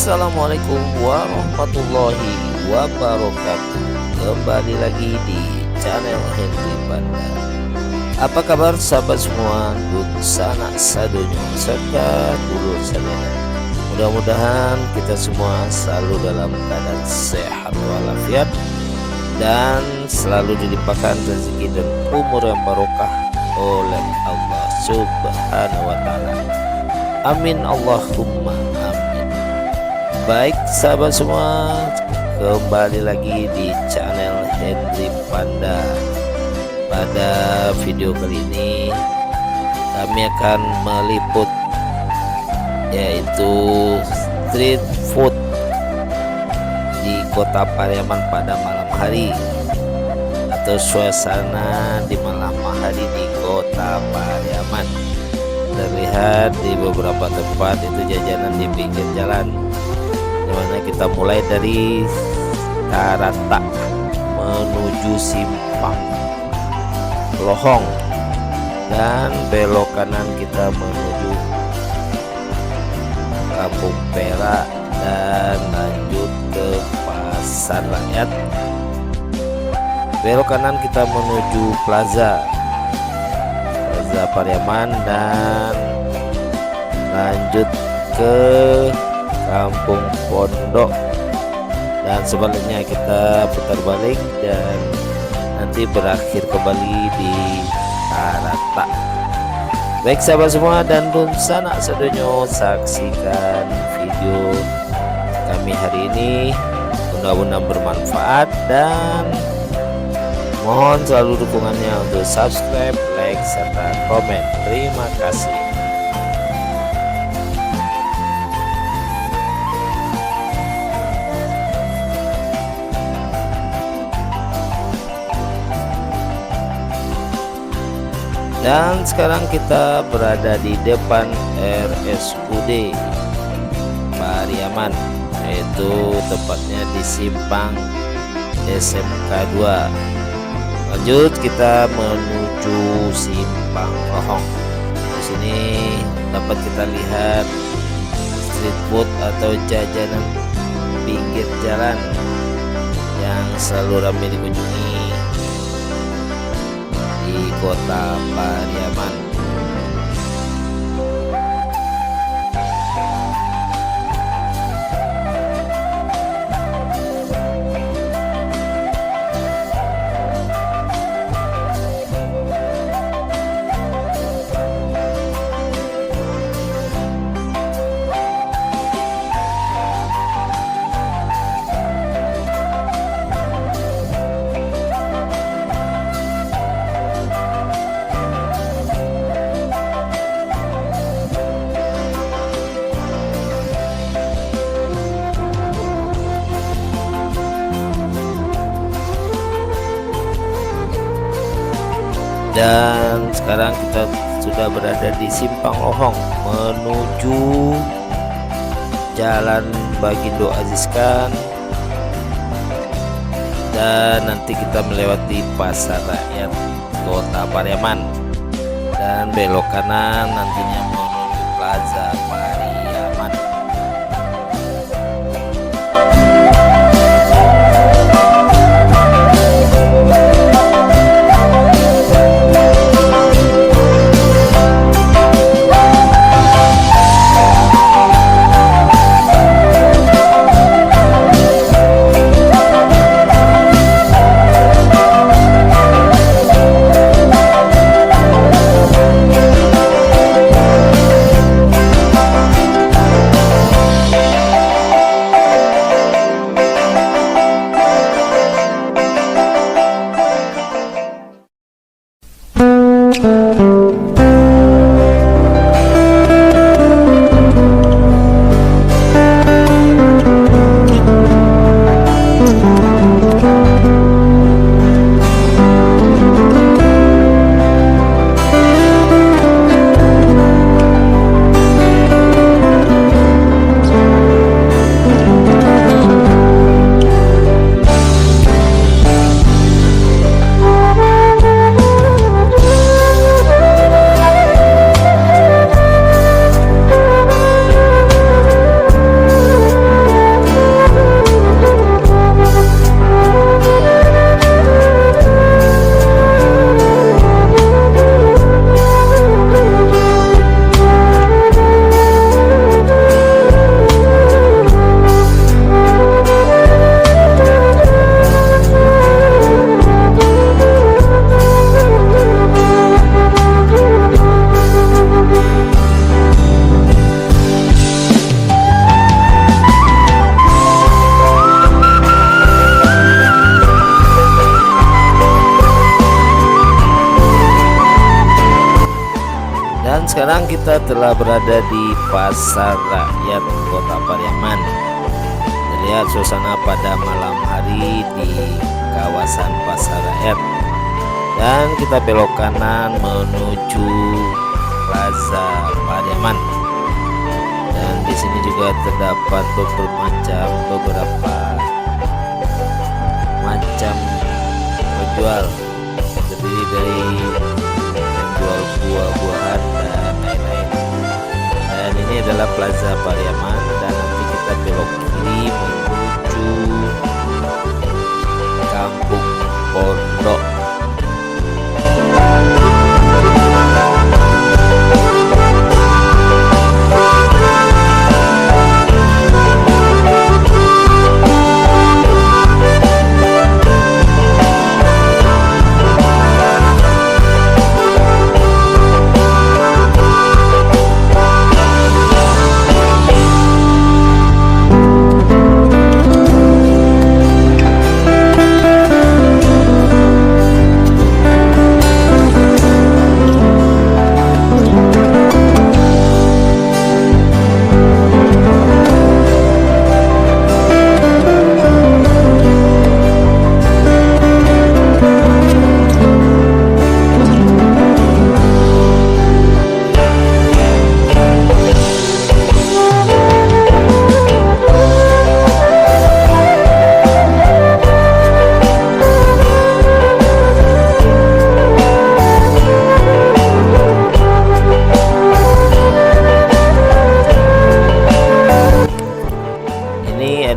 Assalamualaikum warahmatullahi wabarakatuh. Kembali lagi di channel Henry Panda. Apa kabar sahabat semua, dun sanak sadonya serta dulur saudara. Mudah-mudahan kita semua selalu dalam keadaan sehat walafiat dan selalu dilimpahkan rezeki dan umur yang barokah oleh Allah Subhanahu wa taala. Amin Allahumma amin. Baik sahabat semua, kembali lagi di channel Henry Panda. Pada video kali ini kami akan meliput yaitu street food di Kota Pariaman pada malam hari atau suasana di malam hari di Kota Pariaman. Terlihat di beberapa tempat itu jajanan di pinggir jalan, dimana kita mulai dari Karata menuju Simpang Lohong dan belok kanan kita menuju Kampung Perak dan lanjut ke Pasar Rakyat. Belok kanan kita menuju Plaza Pariaman dan lanjut ke Kampung Pondok, dan sebaliknya kita putar balik dan nanti berakhir kembali di Karata. Baik sahabat semua dan dun sanak sadonyo, saksikan video kami hari ini, mudah-mudahan bermanfaat dan mohon selalu dukungannya untuk subscribe, like, serta komen. Terima kasih. Dan sekarang kita berada di depan RSUD Pariaman, yaitu tepatnya di Simpang SMK 2. Lanjut kita menuju Simpang Lohong. Di sini dapat kita lihat street food atau jajanan pinggir jalan yang selalu ramai dikunjungi di Kota Pariaman. Dan sekarang kita sudah berada di Simpang Lohong menuju Jalan Bagindo Aziz Khan, dan nanti kita melewati Pasar Rakyat Kota Pariaman dan belok kanan nantinya menuju Plaza Pariaman. sekarang kita telah berada di Pasar Rakyat Kota Pariaman. Terlihat suasana pada malam hari di kawasan Pasar Rakyat. Dan kita belok kanan menuju Plaza Pariaman. Dan di sini juga terdapat beberapa macam penjual, terdiri dari penjual buah-buahan dan lain-lain. Dan ini adalah Plaza Pariaman, dan nanti kita belok kiri menuju Kampung Pondok.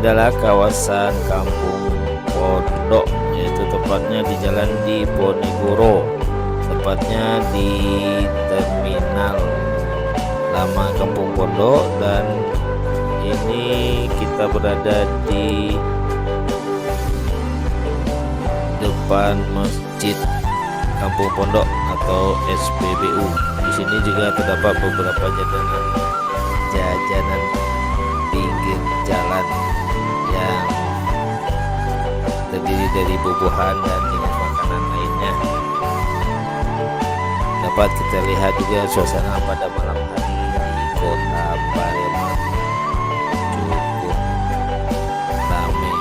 Adalah kawasan Kampung Pondok, yaitu tepatnya di Jalan Diponegoro, tepatnya di Terminal Lama Kampung Pondok. Dan ini kita berada di depan Masjid Kampung Pondok atau SPBU. Di sini juga terdapat beberapa jajanan pinggir jalan yang terdiri dari buah-buahan dan jenis makanan lainnya. Dapat kita lihat juga suasana pada malam hari di Kota Pariaman cukup ramai.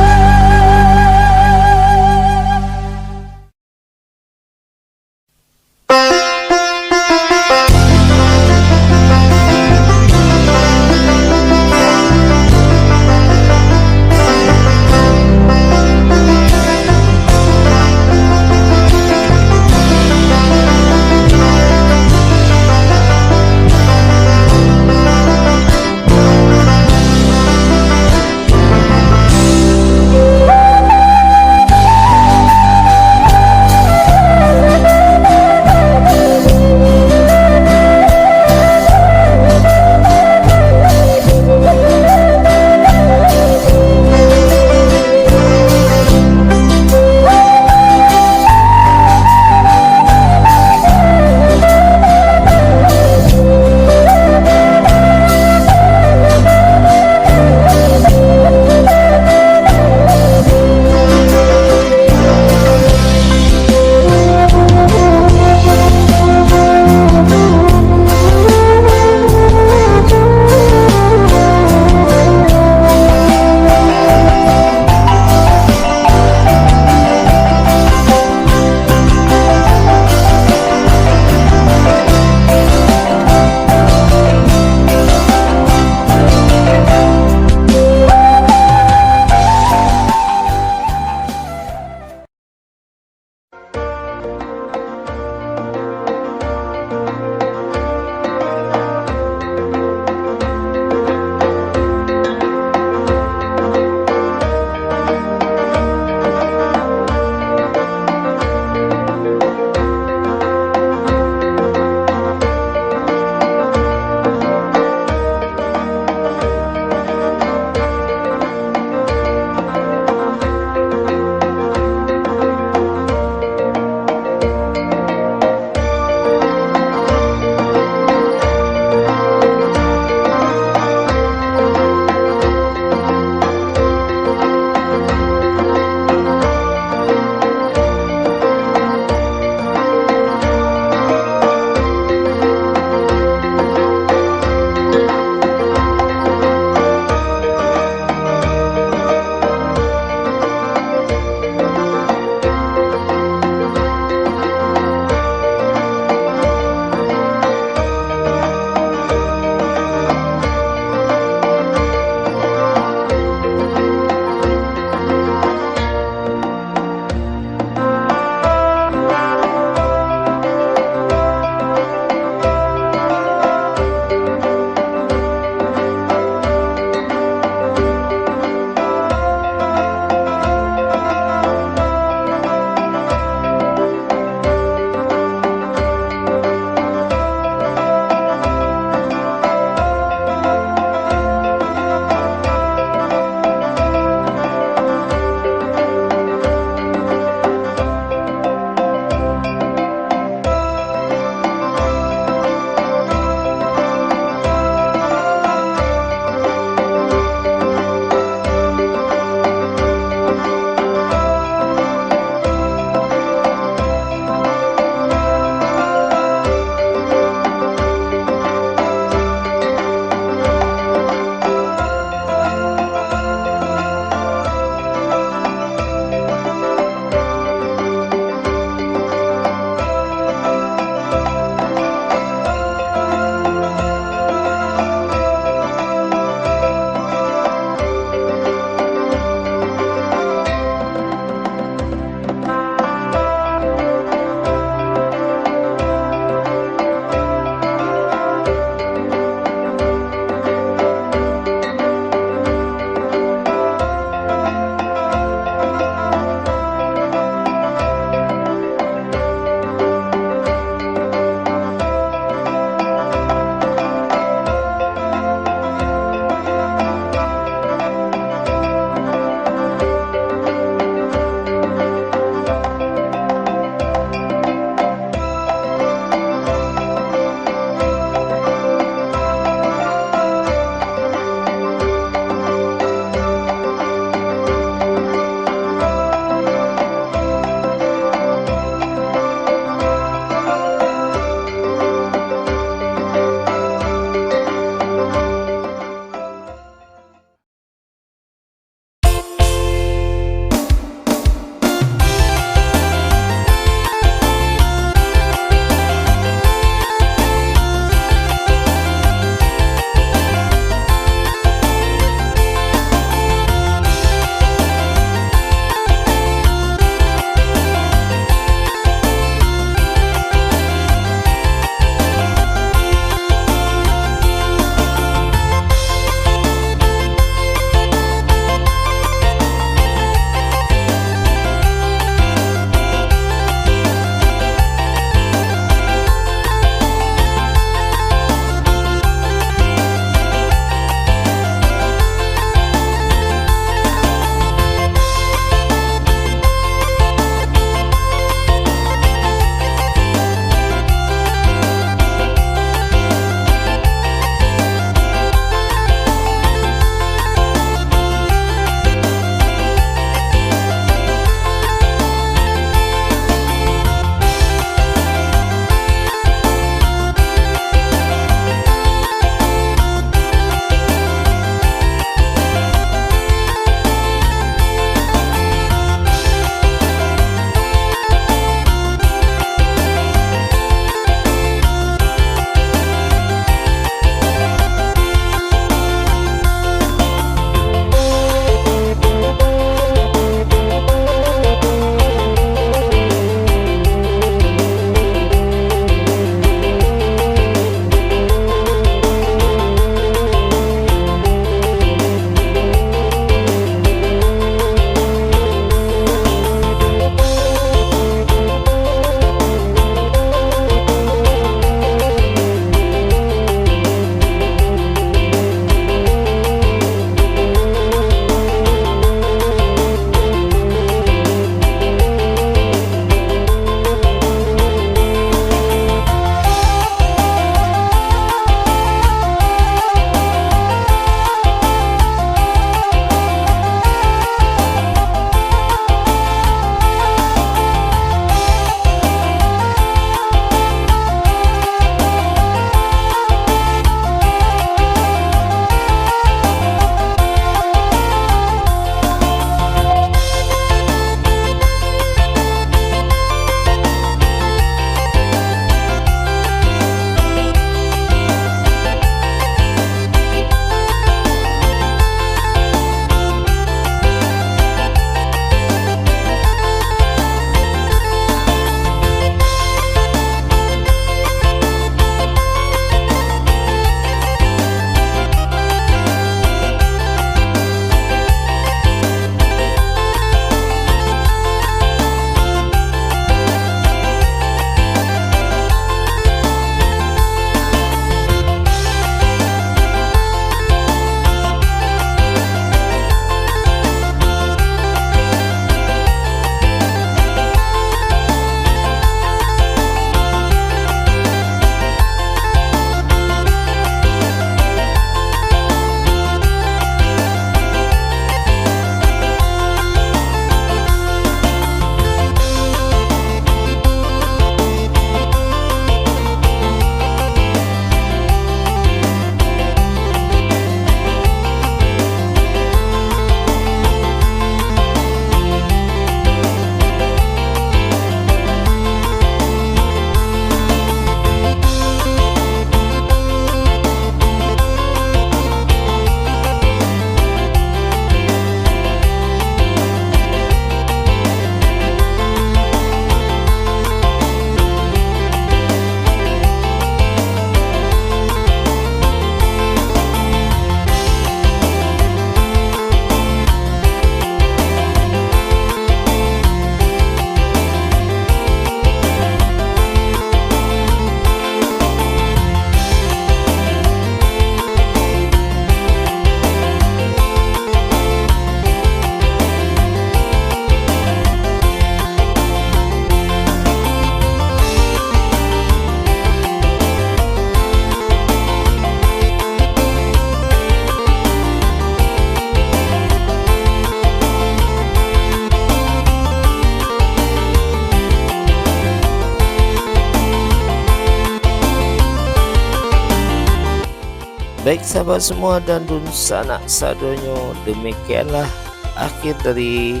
Baik sahabat semua dan dun sanak sadonyo, demikianlah akhir dari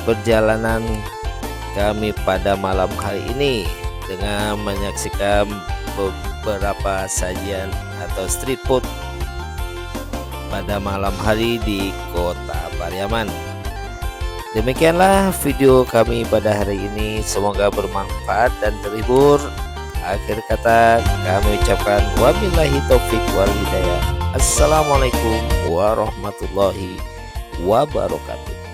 perjalanan kami pada malam hari ini dengan menyaksikan beberapa sajian atau street food pada malam hari di Kota Pariaman. Demikianlah video kami pada hari ini, semoga bermanfaat dan terhibur. Akhir kata kami ucapkan wabillahi taufik wal hidayah. Assalamualaikum warahmatullahi wabarakatuh.